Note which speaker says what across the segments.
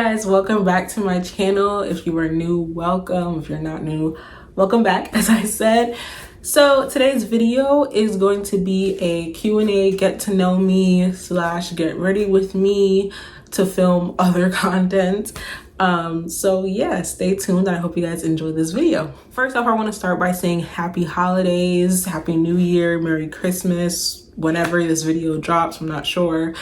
Speaker 1: guys, welcome back to my channel. If you are new, welcome. If you're not new, welcome back, as I said. So today's video is going to be a Q&A, get to know me / get ready with me to film other content. So yeah, stay tuned. I hope you guys enjoy this video. First off, I want to start by saying happy holidays, happy new year, Merry Christmas, whenever this video drops, I'm not sure.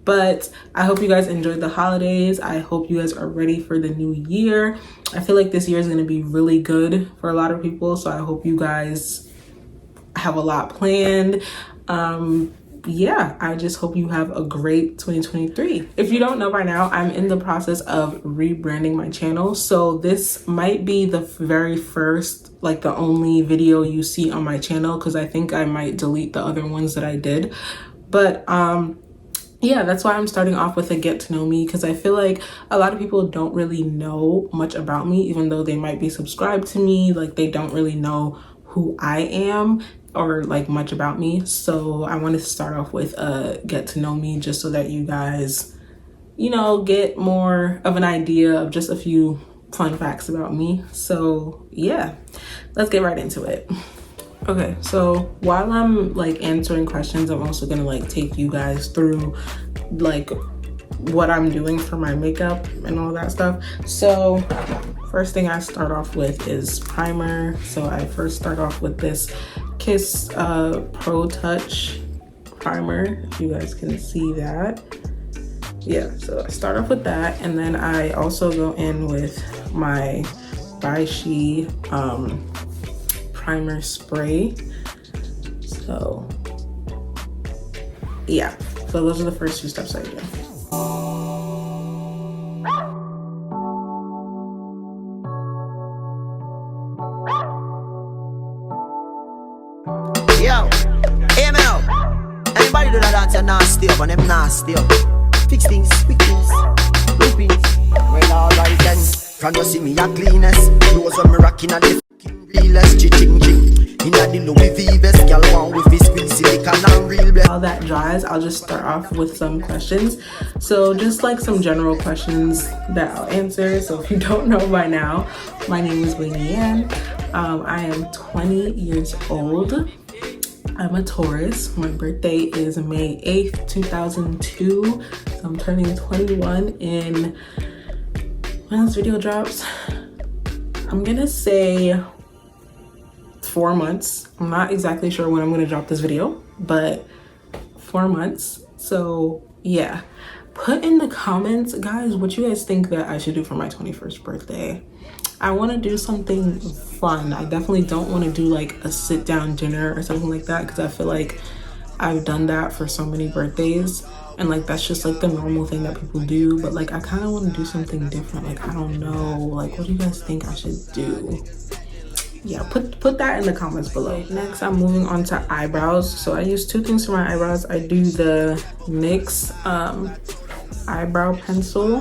Speaker 1: But I hope you guys enjoyed the holidays. I hope you guys are ready for the new year. I feel like this year is going to be really good for a lot of people, so I hope you guys have a lot planned. Yeah, I just hope you have a great 2023. If you don't know by now, I'm in the process of rebranding my channel, so this might be the very first, like the only video you see on my channel, because I think I might delete the other ones that I did. But yeah, that's why I'm starting off with a get to know me, because I feel like a lot of people don't really know much about me, even though they might be subscribed to me. Like, they don't really know who I am or like much about me. So I wanted to start off with a get to know me, just so that you guys, you know, get more of an idea of just a few fun facts about me. So yeah, let's get right into it. Okay, so while I'm like answering questions, I'm also gonna like take you guys through like what I'm doing for my makeup and all that stuff. So first thing I start off with is primer. So I first start off with this Kiss Pro Touch primer, if you guys can see that. Yeah, so I start off with that, and then I also go in with my She primer spray. So yeah, so those are the first two steps I do.
Speaker 2: Yo, hey man, anybody do that dance and nasty up and them nasty up? Fix things, quick things, loopings. Well, alright then, can you see me a cleanest? Clothes when me rocking and the realest, ching-ching. In a the Louis V vest, girl want with this squeeze silicone and real black.
Speaker 1: While that dries, I'll just start off with some questions. So just like some general questions that I'll answer. So if you don't know by now, my name is Wayni-Ann. I am 20 years old. I'm a Taurus. My birthday is May 8th, 2002. So I'm turning 21 in, when this video drops, I'm gonna say 4 months. I'm not exactly sure when I'm gonna drop this video, but 4 months. So yeah, put in the comments, guys, what you guys think that I should do for my 21st birthday. I want to do something fun. I definitely don't want to do like a sit down dinner or something like that, because I feel like I've done that for so many birthdays, and like that's just like the normal thing that people do. But like I kind of want to do something different. Like, I don't know, like what do you guys think I should do? Yeah, put that in the comments below. Next, I'm moving on to eyebrows. So I use two things for my eyebrows. I do the NYX eyebrow pencil.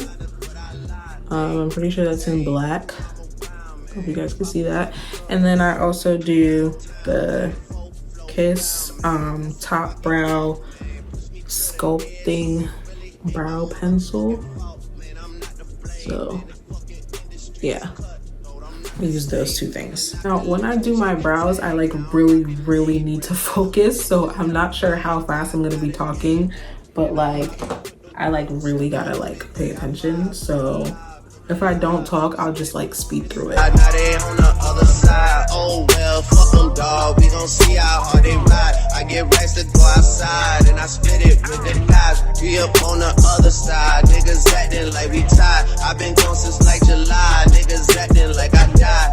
Speaker 1: I'm pretty sure that's in black. Hope you guys can see that. And then I also do the Kiss top brow sculpting brow pencil. So yeah, I use those two things. Now when I do my brows, I like really need to focus, so I'm not sure how fast I'm gonna be talking, but like I like really gotta like pay attention. So if I don't talk, I'll just like speed through it.
Speaker 3: Now they on the other side. Oh well, fuck them, dog. We gon' see how hard they ride. I get racks to go outside and I spit it with the knives. We up on the other side. Niggas acting like we tied. I've been gone since like July. Niggas acting like I died.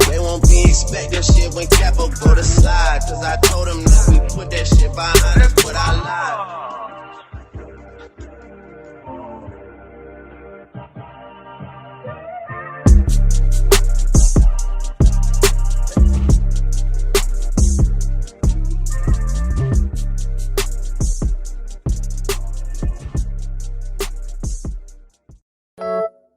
Speaker 3: They won't be expecting shit when Capo go to slide. Cause I told them that we put that shit behind us, but I lied.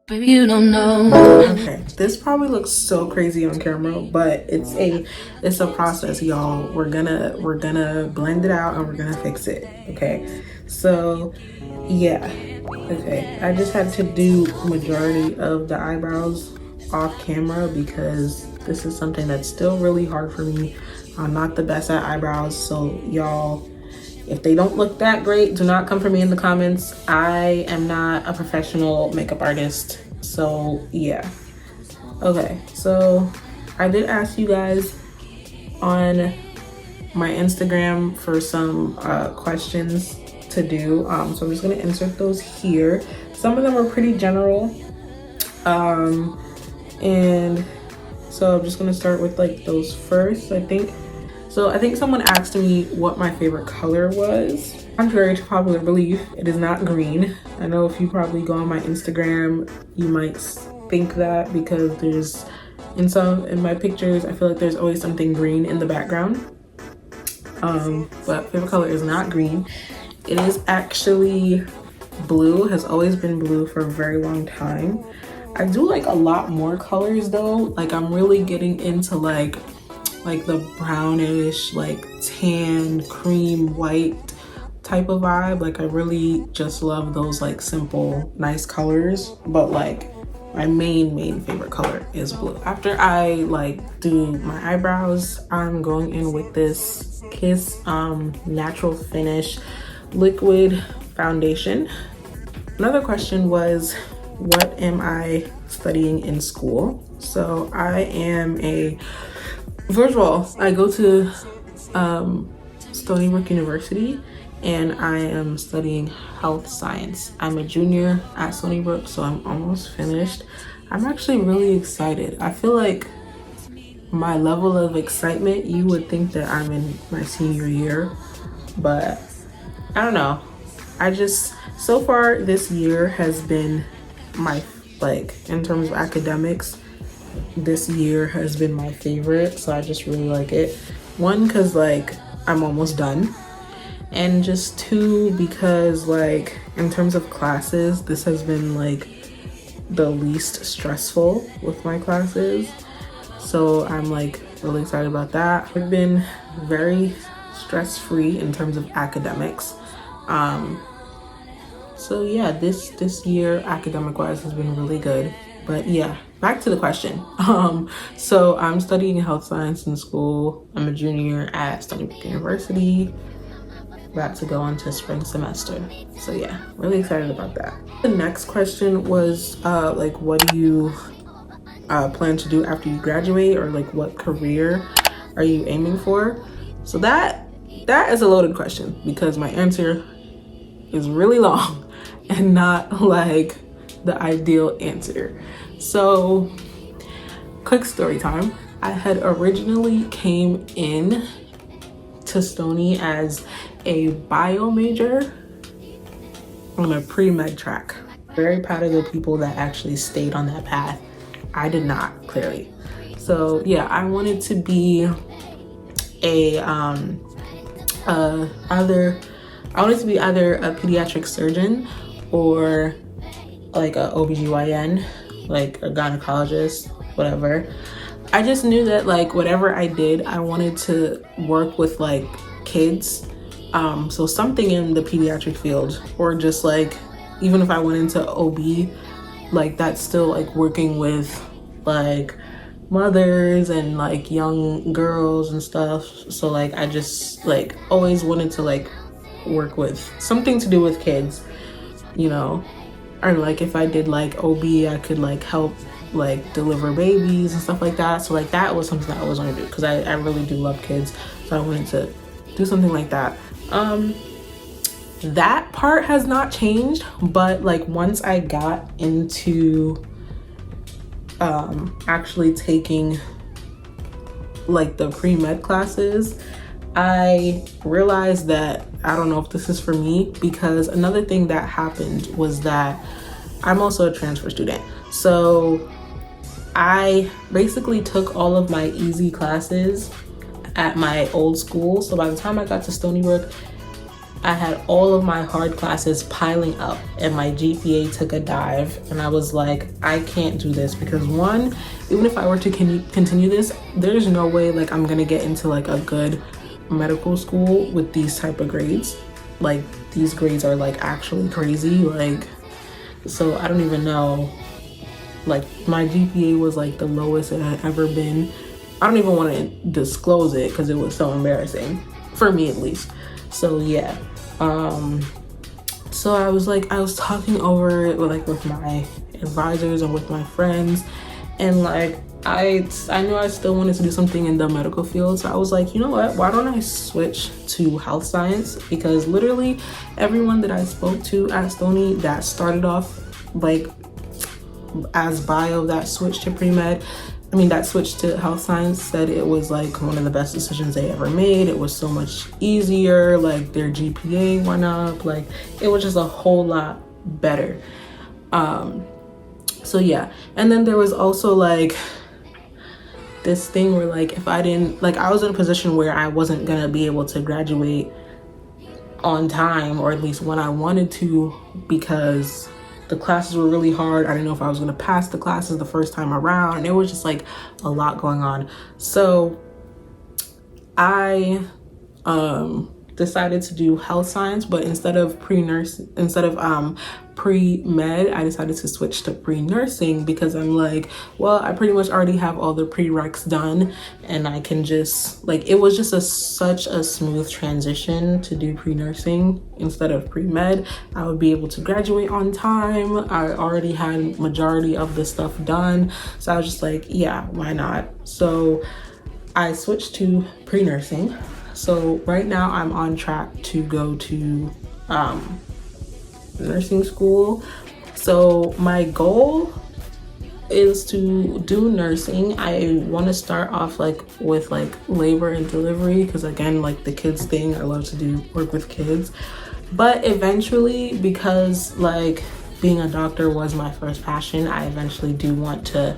Speaker 4: Baby, you don't know.
Speaker 1: Okay, this probably looks so crazy on camera, but it's a process, y'all. We're gonna blend it out and we're gonna fix it. Okay, So yeah, okay, I just had to do majority of the eyebrows off camera because this is something that's still really hard for me. I'm not the best at eyebrows, so y'all, if they don't look that great, do not come for me in the comments. I am not a professional makeup artist, so yeah. Okay, so I did ask you guys on my Instagram for some questions to do, so I'm just gonna insert those here. Some of them are pretty general, and so I'm just gonna start with like those first, I think. So I think someone asked me what my favorite color was. Contrary to popular belief, it is not green. I know if you probably go on my Instagram, you might think that because there's, in my pictures, I feel like there's always something green in the background. But favorite color is not green. It is actually blue, has always been blue for a very long time. I do like a lot more colors though. Like I'm really getting into like the brownish, like tan, cream, white type of vibe. Like I really just love those like simple, nice colors. But like my main favorite color is blue. After I like do my eyebrows, I'm going in with this Kiss Natural Finish Liquid Foundation. Another question was, what am I studying in school? So I am first of all, I go to Stony Brook University and I am studying health science. I'm a junior at Stony Brook, so I'm almost finished. I'm actually really excited. I feel like my level of excitement, you would think that I'm in my senior year, but I don't know. So far this year has been in terms of academics, this year has been my favorite, so I just really like it. One, because like I'm almost done, and just two, because like in terms of classes, this has been like the least stressful with my classes, so I'm like really excited about that. I've been very stress-free in terms of academics, so yeah, this year academic wise has been really good. But yeah, back to the question. So I'm studying health science in school. I'm a junior at Stony Brook University, about to go on to spring semester. So yeah, really excited about that. The next question was like, what do you plan to do after you graduate, or like what career are you aiming for? So that is a loaded question because my answer is really long and not like the ideal answer. So quick story time. I had originally came in to Stony as a bio major on a pre-med track. Very proud of the people that actually stayed on that path. I did not, clearly. So yeah, I wanted to be either a pediatric surgeon or like a OBGYN, like a gynecologist, whatever. I just knew that like whatever I did, I wanted to work with like kids. So something in the pediatric field, or just like, even if I went into OB, like that's still like working with like mothers and like young girls and stuff. So like I just like always wanted to like work with something to do with kids, you know. Or like if I did like OB, I could like help like deliver babies and stuff like that. So like that was something that I was going to do because I really do love kids. So I wanted to do something like that. That part has not changed, but like once I got into actually taking like the pre-med classes, I realized that I don't know if this is for me, because another thing that happened was that I'm also a transfer student. So I basically took all of my easy classes at my old school. So by the time I got to Stony Brook, I had all of my hard classes piling up and my GPA took a dive, and I was like, I can't do this, because one, even if I were to continue this, there's no way like I'm gonna get into like a good medical school with these type of grades. Like these grades are like actually crazy. Like, so I don't even know, like my GPA was like the lowest it had ever been. I don't even want to disclose it because it was so embarrassing for me, at least. So yeah, so I was talking over it with my advisors and with my friends, and like I knew I still wanted to do something in the medical field. So I was like, you know what, why don't I switch to health science? Because literally everyone that I spoke to at Stony that started off like as bio, that switched to pre-med, that switched to health science, said it was like one of the best decisions they ever made. It was so much easier, like their GPA went up, like it was just a whole lot better. So yeah, and then there was also like this thing where like if I didn't, like I was in a position where I wasn't gonna be able to graduate on time, or at least when I wanted to, because the classes were really hard. I didn't know if I was gonna pass the classes the first time around, and it was just like a lot going on. So I decided to do health science, but instead of pre-med, I decided to switch to pre-nursing, because I'm like, well, I pretty much already have all the prereqs done, and I can just like, it was just such a smooth transition to do pre-nursing instead of pre-med. I would be able to graduate on time. I already had majority of the stuff done, so I was just like, yeah, why not? So I switched to pre-nursing. So right now I'm on track to go to nursing school. So my goal is to do nursing. I want to start off like with like labor and delivery, because again, like the kids thing, I love to do work with kids. But eventually, because like being a doctor was my first passion, I eventually do want to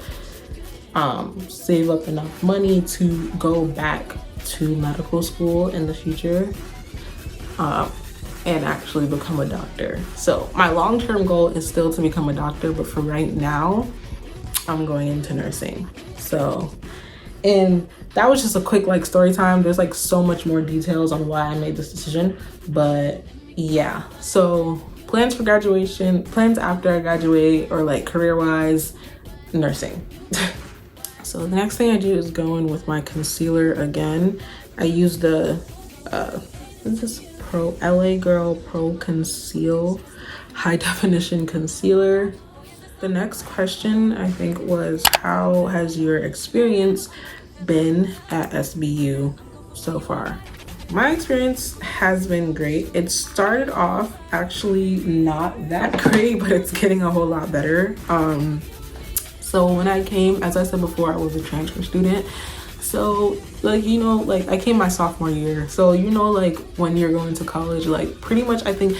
Speaker 1: save up enough money to go back to medical school in the future, and actually become a doctor. So my long-term goal is still to become a doctor, but for right now I'm going into nursing. So, and that was just a quick like story time. There's like so much more details on why I made this decision, but yeah. So plans for graduation, plans after I graduate, or like career-wise, nursing. So the next thing I do is go in with my concealer again. I use the what's this, LA Girl Pro Conceal High Definition Concealer. The next question I think was, how has your experience been at SBU so far? My experience has been great. It started off actually not that great, but it's getting a whole lot better. So when I came, as I said before, I was a transfer student. So like, you know, like I came my sophomore year. So, you know, like when you're going to college, like pretty much I think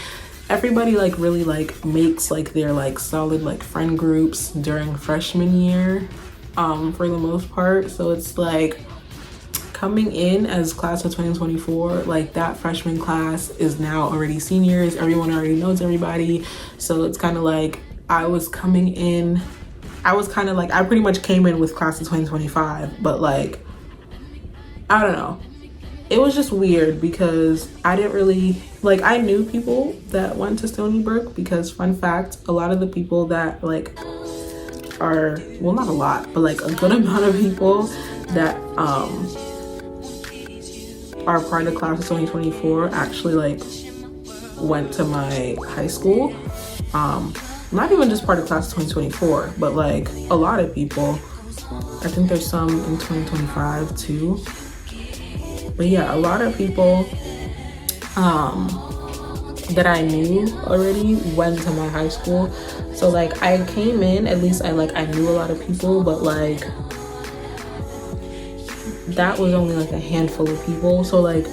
Speaker 1: everybody like really like makes like their like solid like friend groups during freshman year, for the most part. So it's like coming in as class of 2024, like that freshman class is now already seniors. Everyone already knows everybody. So it's kind of like I was coming in, I pretty much came in with class of 2025, but like, I don't know. It was just weird because I didn't really, like I knew people that went to Stony Brook, because fun fact, a lot of the people that like are, well not a lot, but like a good amount of people that are part of class of 2024 actually like went to my high school. Not even just part of class of 2024, but like a lot of people. I think there's some in 2025 too. But yeah, a lot of people that I knew already went to my high school. So like I came in, at least I knew a lot of people, but like that was only like a handful of people. So like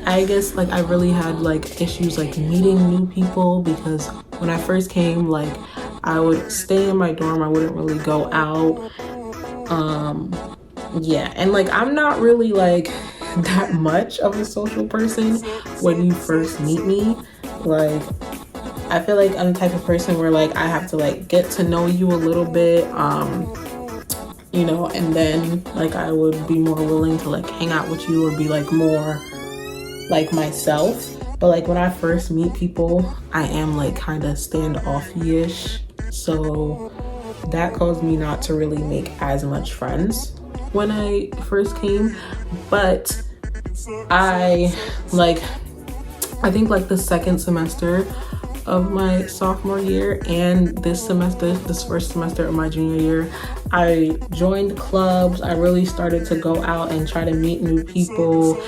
Speaker 1: I guess like I really had like issues like meeting new people, because when I first came, like I would stay in my dorm, I wouldn't really go out. Yeah, and like I'm not really like that much of a social person when you first meet me. Like I feel like I'm the type of person where like I have to like get to know you a little bit, you know, and then like I would be more willing to like hang out with you or be like more like myself. But like when I first meet people, I am like kind of standoffish, so that caused me not to really make as much friends when I first came. But I think like the second semester of my sophomore year and this first semester of my junior year, I joined clubs. I really started to go out and try to meet new people,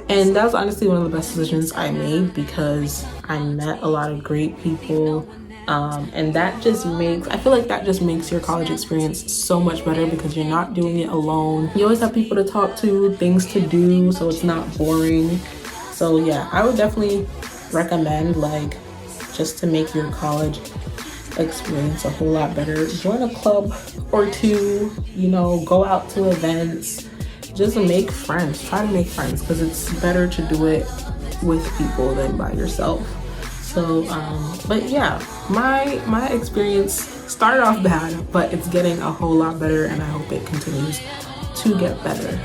Speaker 1: and that was honestly one of the best decisions I made because I met a lot of great people. And that just I feel like that just makes your college experience so much better because you're not doing it alone. You always have people to talk to, things to do, so it's not boring. So yeah, I would definitely recommend, like, just to make your college experience a whole lot better, join a club or two, you know, go out to events, just make friends. Try to make friends because it's better to do it with people than by yourself. So but yeah, my experience started off bad, but it's getting a whole lot better, and I hope it continues to get better.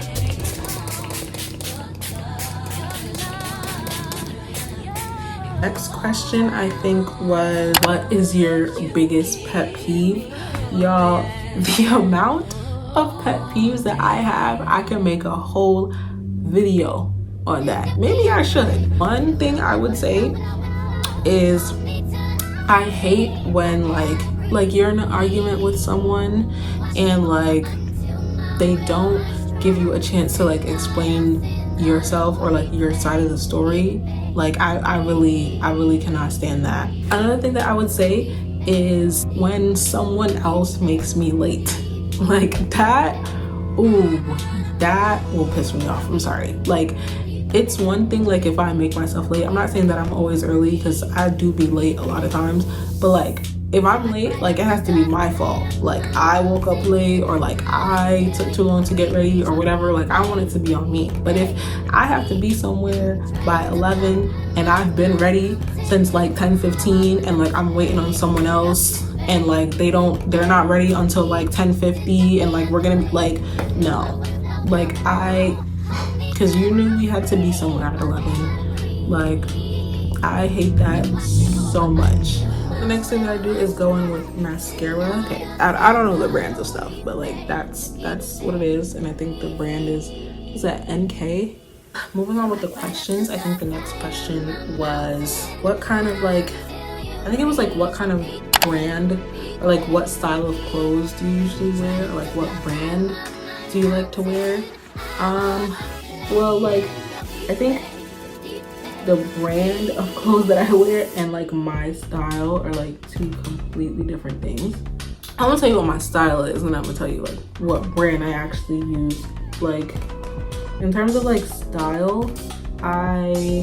Speaker 1: Next question I think was, what is your biggest pet peeve? Y'all, the amount of pet peeves that I have, I can make a whole video on that. Maybe I should. One thing I would say is I hate when like you're in an argument with someone and like they don't give you a chance to like explain yourself or like your side of the story. Like I really cannot stand that. Another thing that I would say is when someone else makes me late. Like that, ooh, that will piss me off. I'm sorry. Like, it's one thing like if I make myself late. I'm not saying that I'm always early because I do be late a lot of times, but like if I'm late, like it has to be my fault. Like I woke up late or like I took too long to get ready or whatever. Like I want it to be on me. But if I have to be somewhere by 11 and I've been ready since like 10:15 and like I'm waiting on someone else and like they're not ready until like 10:50 and like we're gonna be like, no. Like because you knew we had to be somewhere at 11. Like I hate that so much. The next thing that I do is go in with mascara. Okay, I don't know the brands of stuff, but like that's what it is. And I think the brand is that NK. Moving on with the questions, I think the next question was what kind of like, I think it was like what kind of brand or like what style of clothes do you usually wear, or like what brand do you like to wear? Well, like I think the brand of clothes that I wear and like my style are like two completely different things. I'm gonna tell you what my style is, and I'm gonna tell you like what brand I actually use. Like in terms of like style, I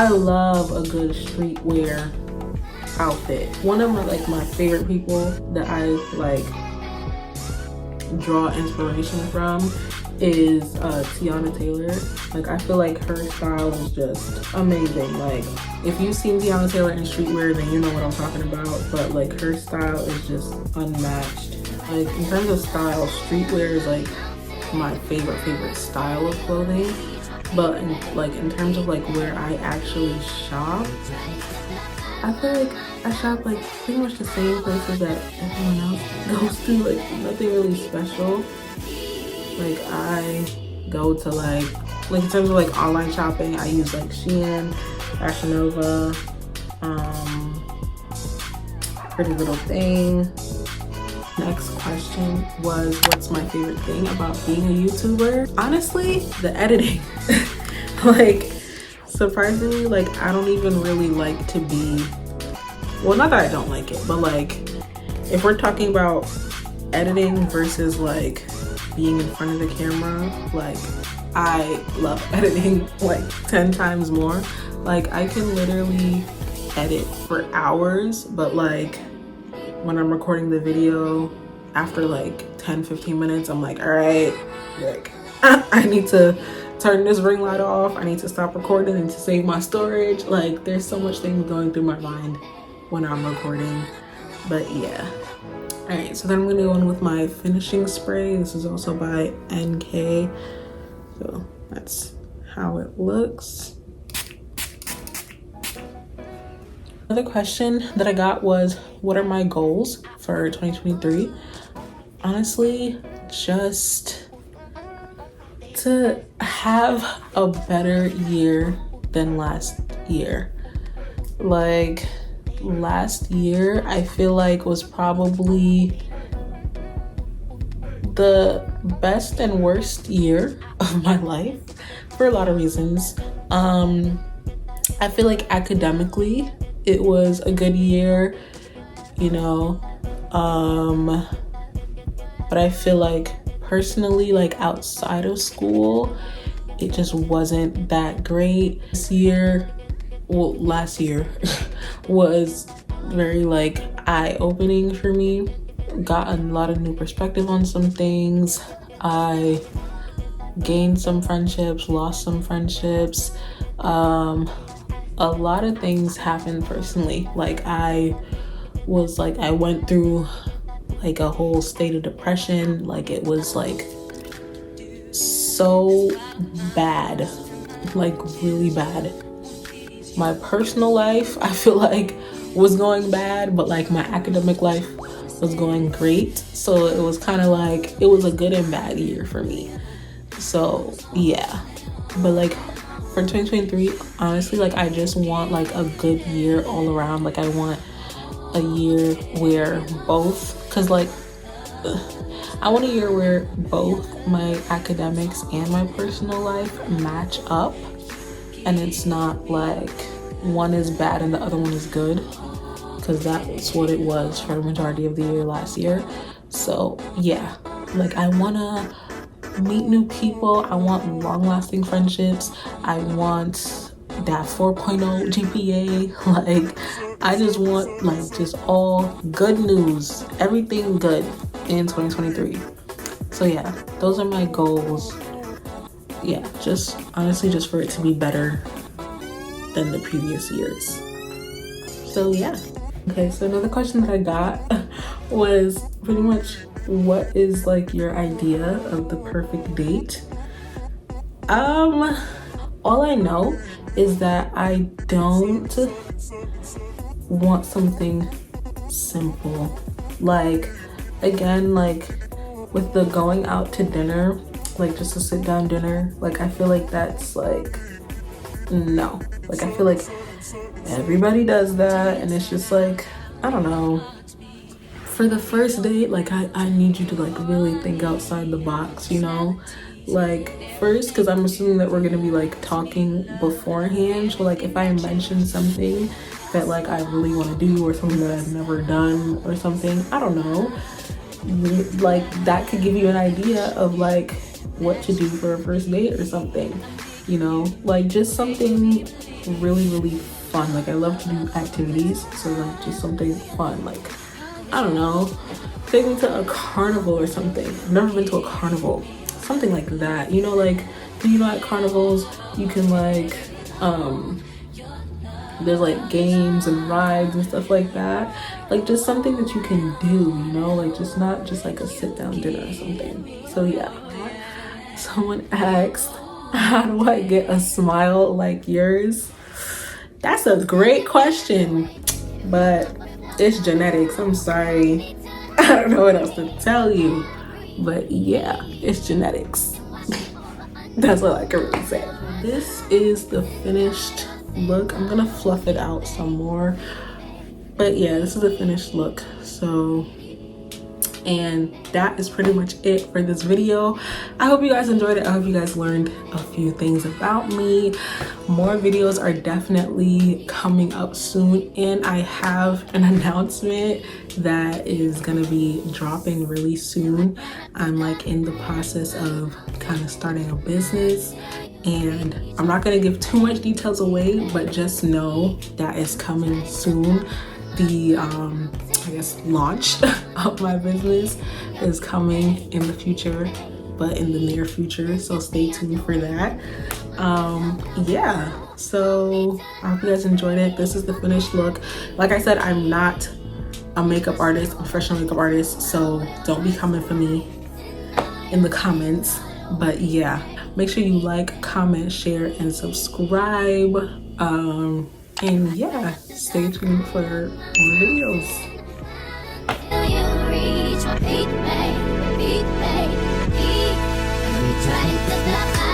Speaker 1: love a good streetwear outfit. One of my favorite people that I like draw inspiration from is Tiana Taylor. Like I feel like her style is just amazing. Like if you've seen Tiana Taylor in streetwear, then you know what I'm talking about. But like her style is just unmatched. Like in terms of style, streetwear is like my favorite style of clothing. But in terms of like where I actually shop, I feel like I shop like pretty much the same places that everyone else goes to. Like nothing really special. Like I go to like in terms of like online shopping, I use like Shein, Fashion Nova, Pretty Little Thing. Next question was, what's my favorite thing about being a YouTuber? Honestly, the editing. Like surprisingly, like I don't even really like to be, well, not that I don't like it, but like if we're talking about editing versus like being in front of the camera, like I love editing like 10 times more. Like I can literally edit for hours, but like when I'm recording the video, after like 10-15 minutes, I'm like, all right, like I need to turn this ring light off, I need to stop recording and to save my storage. Like there's so much things going through my mind when I'm recording. But yeah. All right, so then I'm gonna go on with my finishing spray. This is also by NK. So that's how it looks. Another question that I got was, what are my goals for 2023? Honestly, just to have a better year than last year. Like last year, I feel like was probably the best and worst year of my life for a lot of reasons. I feel like academically it was a good year, you know, but I feel like personally, like outside of school, it just wasn't that great. Last year was very like eye-opening for me. Got a lot of new perspective on some things. I gained some friendships, lost some friendships. A lot of things happened personally. Like I went through like a whole state of depression. Like it was like so bad, like really bad. My personal life, I feel like, was going bad, but like my academic life was going great. So it was kind of like, it was a good and bad year for me. So yeah, but like for 2023, honestly, like I just want like a good year all around. Like I want a year where because like I want a year where both my academics and my personal life match up, and it's not like one is bad and the other one is good, because that's what it was for the majority of the year last year. So yeah, like I want to meet new people. I want long-lasting friendships. I want that 4.0 GPA. Like I just want like just all good news, everything good in 2023. So yeah, those are my goals. Yeah, just honestly just for it to be better than the previous years. So yeah. Okay, so another question that I got was pretty much, what is like your idea of the perfect date? All I know is that I don't want something simple. Like again, like with the going out to dinner, like just a sit down dinner, like I feel like that's like no. Like I feel like everybody does that, and it's just like, I don't know. For the first date, like I need you to like really think outside the box, you know? Like first, because I'm assuming that we're gonna be like talking beforehand. So like if I mention something that like I really want to do, or something that I've never done or something, I don't know, like that could give you an idea of like what to do for a first date or something, you know? Like just something really fun. Like I love to do activities, so like just something fun, like I don't know, take me to a carnival or something. I've never been to a carnival, something like that, you know? Like, you know, at carnivals you can like there's like games and rides and stuff like that, like just something that you can do, you know? Like just not just like a sit down dinner or something. So yeah. Someone asked, how do I get a smile like yours? That's a great question, but it's genetics. I'm sorry. I don't know what else to tell you, but yeah, it's genetics. That's all I can really say. This is the finished look. I'm gonna fluff it out some more, but yeah, this is the finished look. So, and that is pretty much it for this video. I hope you guys enjoyed it. I hope you guys learned a few things about me. More videos are definitely coming up soon, and I have an announcement that is gonna be dropping really soon. I'm like in the process of kind of starting a business, and I'm not gonna give too much details away, but just know that it's coming soon. The I guess launch of my business is coming in the future, but in the near future, so stay tuned for that. Yeah, so I hope you guys enjoyed it. This is the finished look. Like I said, I'm not a makeup artist, a professional makeup artist, so don't be coming for me in the comments. But yeah, make sure you like, comment, share, and subscribe. And yeah, stay tuned for more videos.
Speaker 4: Till you reach my peak, babe, peak, babe, peak. And we try to fly.